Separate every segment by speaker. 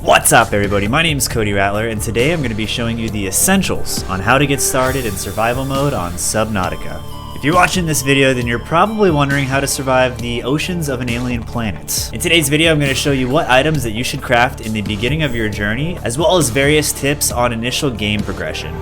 Speaker 1: What's up everybody, my name is Cody Rattler and today I'm going to be showing you the essentials on how to get started in survival mode on Subnautica. If you're watching this video, then you're probably wondering how to survive the oceans of an alien planet. In today's video, I'm going to show you what items that you should craft in the beginning of your journey, as well as various tips on initial game progression.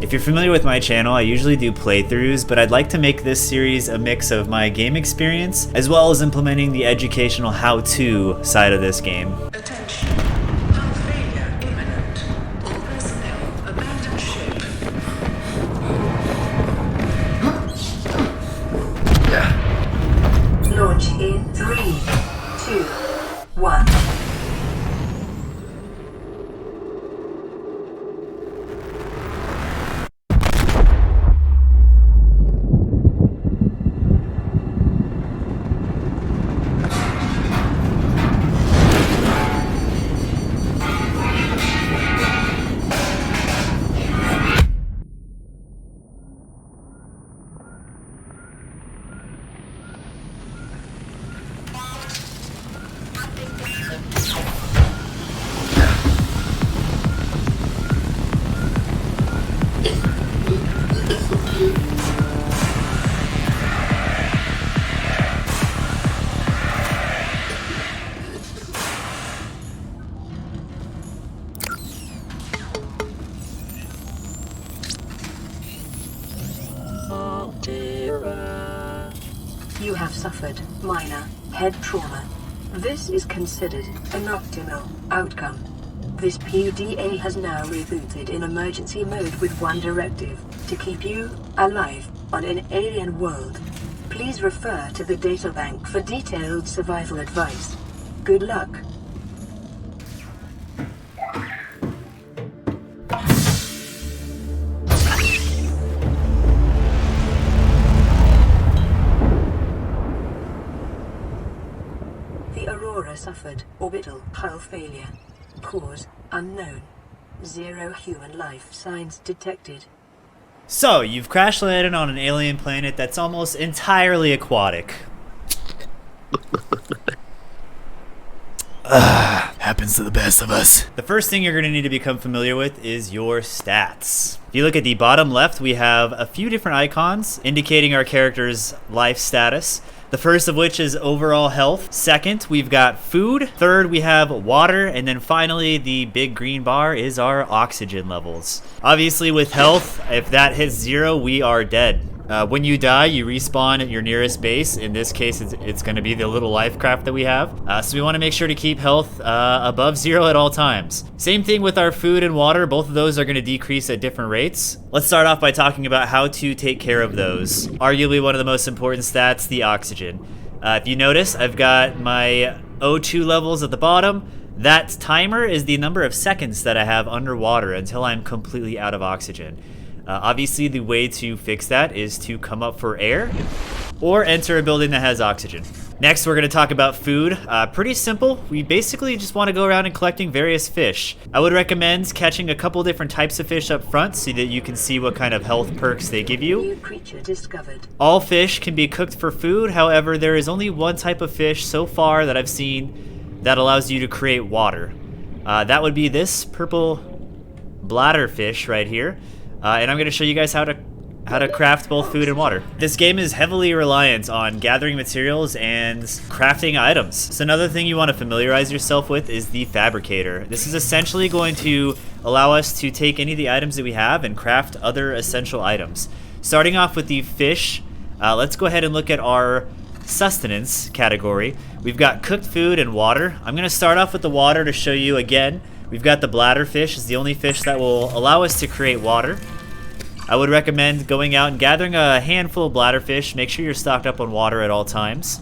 Speaker 1: If you're familiar with my channel, I usually do playthroughs, but I'd like to make this series a mix of my game experience, as well as implementing the educational how-to side of this game.
Speaker 2: Attention. Hull failure imminent. All personnel abandon ship. Launch in 3, 2, 1. You have suffered minor head trauma. This is considered an optimal outcome. This PDA has now rebooted in emergency mode with one directive: to keep you alive on an alien world. Please refer to the databank for detailed survival advice. Good luck. Suffered orbital hull failure. Cause unknown. 0 human life signs detected.
Speaker 1: So, you've crash landed on an alien planet that's almost entirely aquatic.
Speaker 3: Happens to the best of us.
Speaker 1: The first thing you're going to need to become familiar with is your stats. If you look at the bottom left, we have a few different icons indicating our character's life status. The first of which is overall health. Second, we've got food. Third, we have water. And then finally, the big green bar is our oxygen levels. Obviously, with health, if that hits 0, we are dead. When you die, you respawn at your nearest base. In this case, it's going to be the little life craft that we have. So we want to make sure to keep health above 0 at all times. Same thing with our food and water. Both of those are going to decrease at different rates. Let's start off by talking about how to take care of those. Arguably one of the most important stats, the oxygen. If you notice, I've got my O2 levels at the bottom. That timer is the number of seconds that I have underwater until I'm completely out of oxygen. Obviously, the way to fix that is to come up for air or enter a building that has oxygen. Next, we're going to talk about food. Pretty simple. We basically just want to go around and collecting various fish. I would recommend catching a couple different types of fish up front so that you can see what kind of health perks they give you.
Speaker 2: New creature discovered.
Speaker 1: All fish can be cooked for food. However, there is only one type of fish so far that I've seen that allows you to create water. That would be this purple bladder fish right here. And I'm going to show you guys how to craft both food and water. This game is heavily reliant on gathering materials and crafting items. So another thing you want to familiarize yourself with is the fabricator. This is essentially going to allow us to take any of the items that we have and craft other essential items. Starting off with the fish, let's go ahead and look at our sustenance category. We've got cooked food and water. I'm going to start off with the water to show you again. We've got the bladder fish. It's the only fish that will allow us to create water. I would recommend going out and gathering a handful of bladder fish. Make sure you're stocked up on water at all times.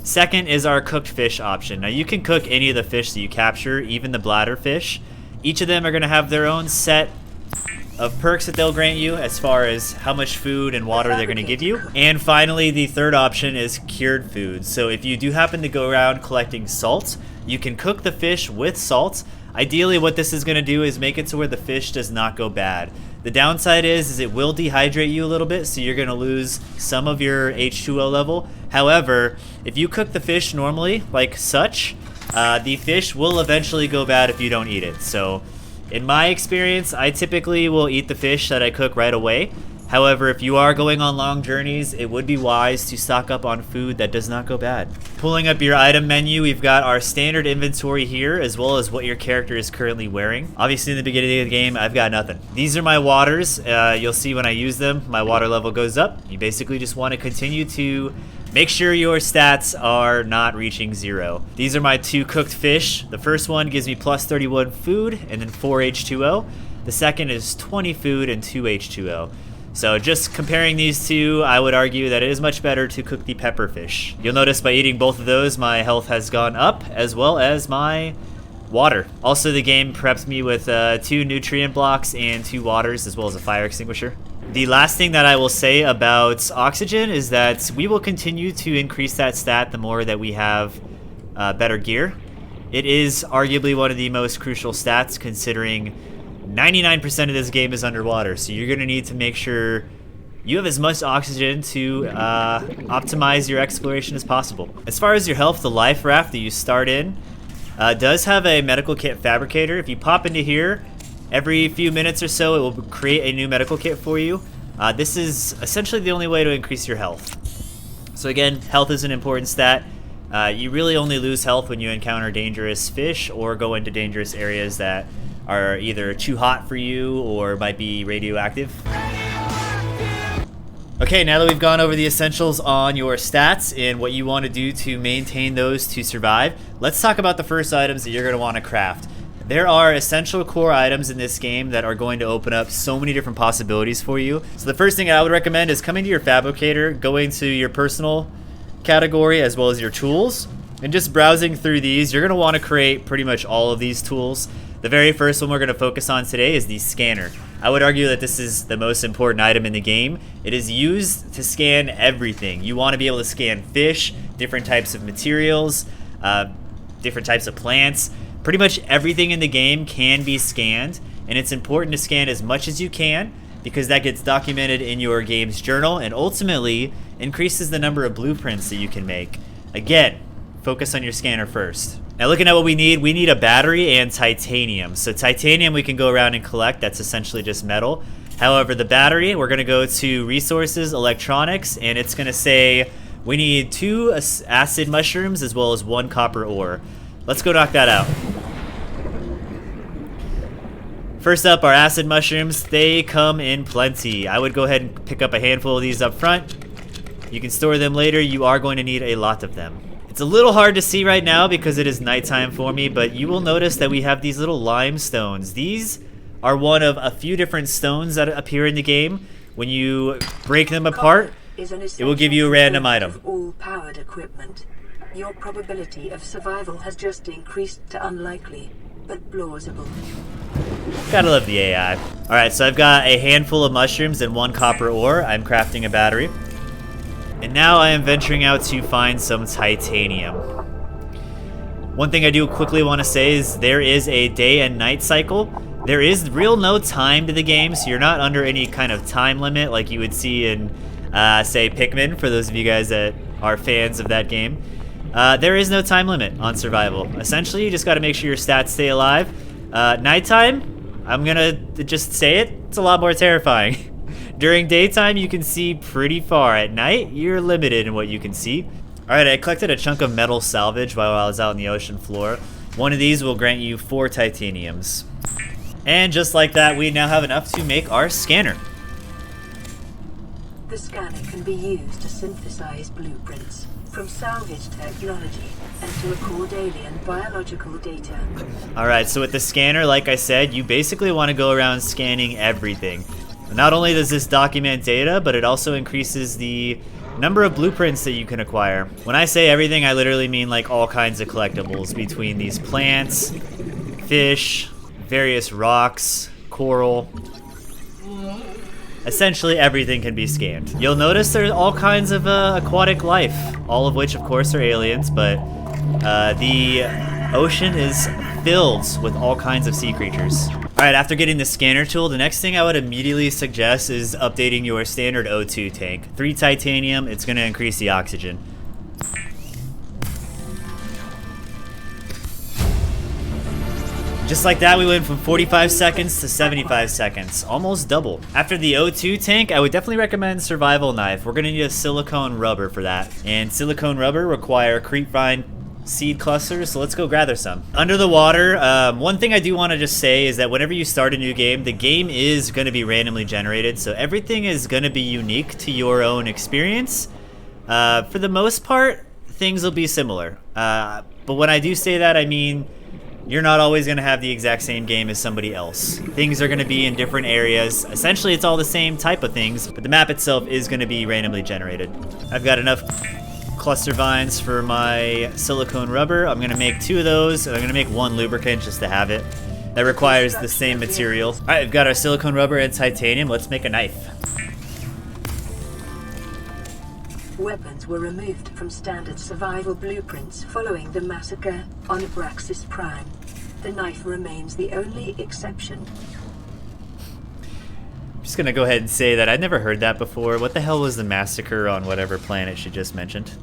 Speaker 1: Second is our cooked fish option. Now you can cook any of the fish that you capture, even the bladder fish. Each of them are going to have their own set of perks that they'll grant you as far as how much food and water they're going to give you. And finally, the third option is cured food. So if you do happen to go around collecting salt, you can cook the fish with salt. Ideally, what this is going to do is make it to where the fish does not go bad. The downside is it will dehydrate you a little bit, so you're going to lose some of your H2O level. However, if you cook the fish normally, like such, the fish will eventually go bad if you don't eat it. So in my experience, I typically will eat the fish that I cook right away. However, if you are going on long journeys, it would be wise to stock up on food that does not go bad. Pulling up your item menu, we've got our standard inventory here, as well as what your character is currently wearing. Obviously, in the beginning of the game, I've got nothing. These are my waters. You'll see when I use them, my water level goes up. You basically just want to continue to make sure your stats are not reaching 0. These are my 2 cooked fish. The first one gives me plus 31 food and then 4 H2O. The second is 20 food and 2 H2O. So just comparing these two, I would argue that it is much better to cook the pepper fish. You'll notice by eating both of those, my health has gone up, as well as my water. Also, the game preps me with 2 nutrient blocks and 2 waters, as well as a fire extinguisher. The last thing that I will say about oxygen is that we will continue to increase that stat the more that we have better gear. It is arguably one of the most crucial stats, considering 99% of this game is underwater, so you're going to need to make sure you have as much oxygen to optimize your exploration as possible. As far as your health, the life raft that you start in does have a medical kit fabricator. If you pop into here, every few minutes or so, it will create a new medical kit for you. This is essentially the only way to increase your health. So again, health is an important stat. You really only lose health when you encounter dangerous fish or go into dangerous areas that are either too hot for you or might be radioactive. Okay, now that we've gone over the essentials on your stats and what you want to do to maintain those to survive, let's talk about the first items that you're going to want to craft. There are essential core items in this game that are going to open up so many different possibilities for you. So the first thing I would recommend is coming to your fabricator, going to your personal category as well as your tools, and just browsing through these. You're going to want to create pretty much all of these tools. The very first one we're going to focus on today is the scanner. I would argue that this is the most important item in the game. It is used to scan everything. You want to be able to scan fish, different types of materials, different types of plants. Pretty much everything in the game can be scanned, and it's important to scan as much as you can because that gets documented in your game's journal and ultimately increases the number of blueprints that you can make. Again, focus on your scanner first. Now looking at what we need a battery and titanium. So titanium we can go around and collect, that's essentially just metal. However, the battery, we're gonna go to resources, electronics, and it's gonna say we need 2 acid mushrooms as well as 1 copper ore. Let's go knock that out. First up, our acid mushrooms, they come in plenty. I would go ahead and pick up a handful of these up front. You can store them later, you are going to need a lot of them. It's a little hard to see right now because it is nighttime for me, but you will notice that we have these little limestones. These are one of a few different stones that appear in the game. When you break them apart, it will give you a random item.
Speaker 2: All powered equipment. Your probability of survival has just increased to unlikely, but plausible.
Speaker 1: Gotta love the AI. Alright, so I've got a handful of mushrooms and 1 copper ore. I'm crafting a battery. And now I am venturing out to find some titanium. One thing I do quickly want to say is there is a day and night cycle. There is real no time to the game, so you're not under any kind of time limit like you would see in, say, Pikmin, for those of you guys that are fans of that game. There is no time limit on survival. Essentially, you just got to make sure your stats stay alive. Nighttime, I'm gonna just say it, it's a lot more terrifying. During daytime, you can see pretty far. At night, you're limited in what you can see. Alright, I collected a chunk of metal salvage while I was out on the ocean floor. One of these will grant you 4 titaniums. And just like that, we now have enough to make our scanner.
Speaker 2: The scanner can be used to synthesize blueprints from salvage technology and to record alien biological data.
Speaker 1: Alright, so with the scanner, like I said, you basically want to go around scanning everything. Not only does this document data, but it also increases the number of blueprints that you can acquire. When I say everything, I literally mean like all kinds of collectibles between these plants, fish, various rocks, coral. Essentially everything can be scanned. You'll notice there's all kinds of aquatic life, all of which of course are aliens, but the ocean is filled with all kinds of sea creatures. Alright, after getting the scanner tool, the next thing I would immediately suggest is updating your standard O2 tank. 3 titanium, it's going to increase the oxygen. Just like that, we went from 45 seconds to 75 seconds, almost double. After the O2 tank, I would definitely recommend survival knife. We're gonna need a silicone rubber for that. And silicone rubber require creepvine seed clusters, so let's go gather some. Under the water, one thing I do want to just say is that whenever you start a new game, the game is going to be randomly generated, so everything is going to be unique to your own experience. For the most part, things will be similar. But when I do say that, I mean you're not always going to have the exact same game as somebody else. Things are going to be in different areas. Essentially, it's all the same type of things, but the map itself is going to be randomly generated. I've got enough cluster vines for my silicone rubber. I'm going to make 2 of those, and I'm going to make 1 lubricant just to have it. That requires the same material. All right, we've got our silicone rubber and titanium. Let's make a knife.
Speaker 2: Weapons were removed from standard survival blueprints following the massacre on Abraxas Prime. The knife remains the only exception.
Speaker 1: I'm just gonna go ahead and say that I'd never heard that before. What the hell was the massacre on whatever planet she just mentioned?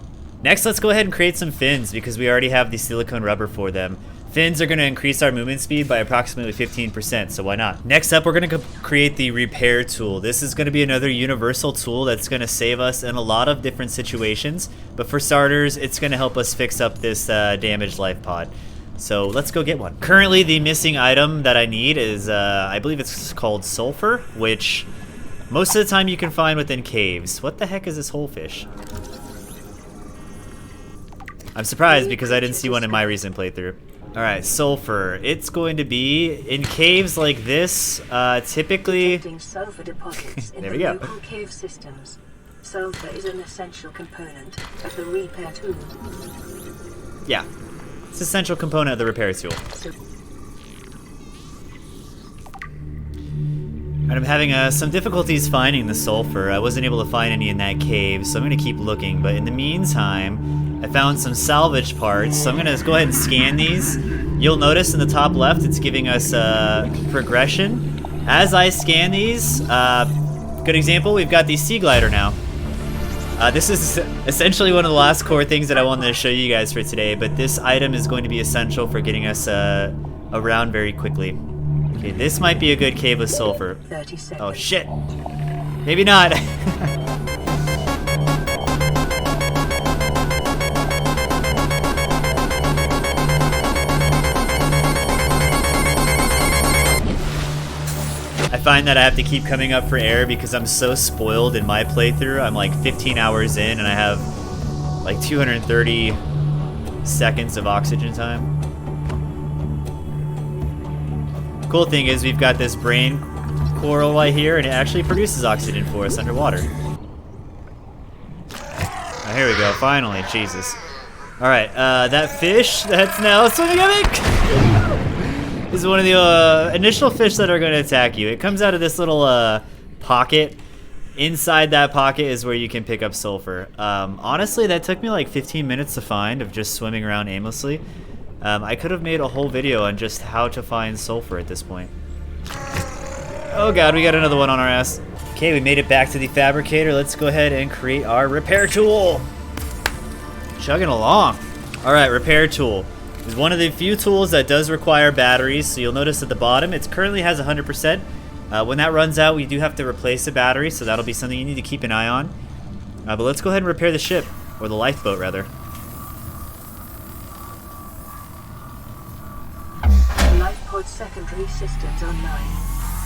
Speaker 1: Next, let's go ahead and create some fins because we already have the silicone rubber for them. Fins are going to increase our movement speed by approximately 15%, so why not? Next up, we're going to create the repair tool. This is going to be another universal tool that's going to save us in a lot of different situations, but for starters, it's going to help us fix up this damaged life pod. So let's go get one. Currently, the missing item that I need is, I believe it's called sulfur, which most of the time you can find within caves. What the heck is this whole fish? I'm surprised because I didn't see one in my recent playthrough. Alright, sulfur. It's going to be in caves like this, typically...
Speaker 2: Sulfur deposits in
Speaker 1: there
Speaker 2: the
Speaker 1: we go.
Speaker 2: local cave systems. Sulfur is an essential component of the repair tool.
Speaker 1: Yeah, it's an essential component of the repair tool. And I'm having some difficulties finding the sulfur. I wasn't able to find any in that cave, so I'm going to keep looking. But in the meantime, I found some salvage parts, so I'm going to go ahead and scan these. You'll notice in the top left, it's giving us progression. As I scan these, good example, we've got the Seaglider now. This is essentially one of the last core things that I wanted to show you guys for today, but this item is going to be essential for getting us around very quickly. Okay, this might be a good cave with sulfur.
Speaker 2: 30 seconds.
Speaker 1: Oh shit. Maybe not. I find that I have to keep coming up for air because I'm so spoiled in my playthrough. I'm like 15 hours in and I have like 230 seconds of oxygen time. Cool thing is we've got this brain coral right here and it actually produces oxygen for us underwater. Oh, here we go, finally, Jesus. Alright, that fish that's now swimming at me is one of the initial fish that are going to attack you. It comes out of this little pocket. Inside that pocket is where you can pick up sulfur. Honestly, that took me like 15 minutes to find of just swimming around aimlessly. I could have made a whole video on just how to find sulfur at this point. Oh god, we got another one on our ass. Okay, we made it back to the fabricator. Let's go ahead and create our repair tool. Chugging along. Alright, repair tool. It's one of the few tools that does require batteries, so you'll notice at the bottom it currently has 100%. When that runs out, we do have to replace the battery, so that'll be something you need to keep an eye on. But let's go ahead and repair the ship, or the lifeboat rather.
Speaker 2: Lifepod secondary systems online.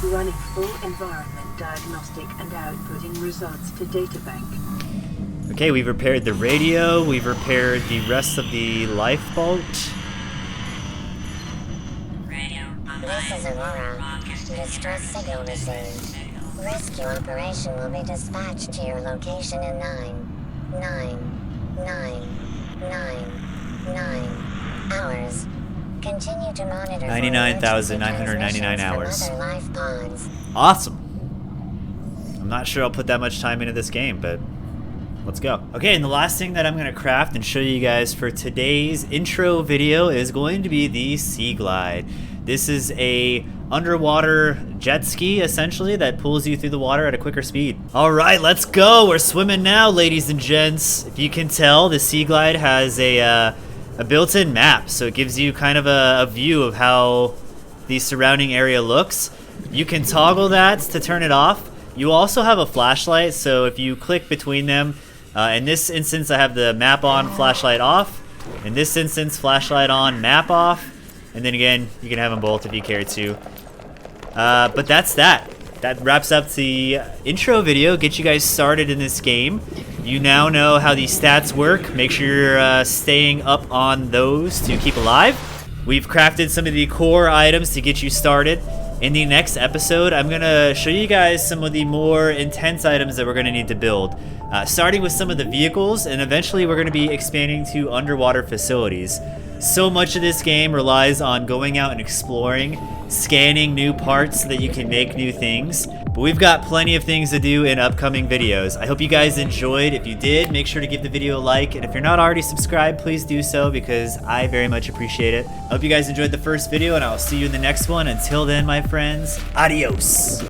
Speaker 2: Running full environment diagnostic and outputting results to databank.
Speaker 1: Okay, we've repaired the radio, we've repaired the rest of the lifeboat.
Speaker 4: This is Aurora. Distress signal received. Rescue operation will be dispatched to your location in 9 hours. Continue to monitor
Speaker 1: 99,999 hours.
Speaker 4: Other life pods.
Speaker 1: Awesome. I'm not sure I'll put that much time into this game, but let's go. Okay, and the last thing that I'm going to craft and show you guys for today's intro video is going to be the Seaglide. This is a underwater jet ski, essentially, that pulls you through the water at a quicker speed. All right, let's go. We're swimming now, ladies and gents. If you can tell, the Seaglide has a built-in map, so it gives you kind of a view of how the surrounding area looks. You can toggle that to turn it off. You also have a flashlight, so if you click between them, in this instance I have the map on, flashlight off. In this instance, flashlight on, map off. And then again, you can have them both if you care to. But that's that. That wraps up the intro video, get you guys started in this game. You now know how these stats work. Make sure you're staying up on those to keep alive. We've crafted some of the core items to get you started. In the next episode, I'm gonna show you guys some of the more intense items that we're gonna need to build. Starting with some of the vehicles, and eventually we're gonna be expanding to underwater facilities. So much of this game relies on going out and exploring, scanning new parts so that you can make new things. But we've got plenty of things to do in upcoming videos. I hope you guys enjoyed. If you did, make sure to give the video a like. And if you're not already subscribed, please do so because I very much appreciate it. I hope you guys enjoyed the first video and I'll see you in the next one. Until then, my friends, adios.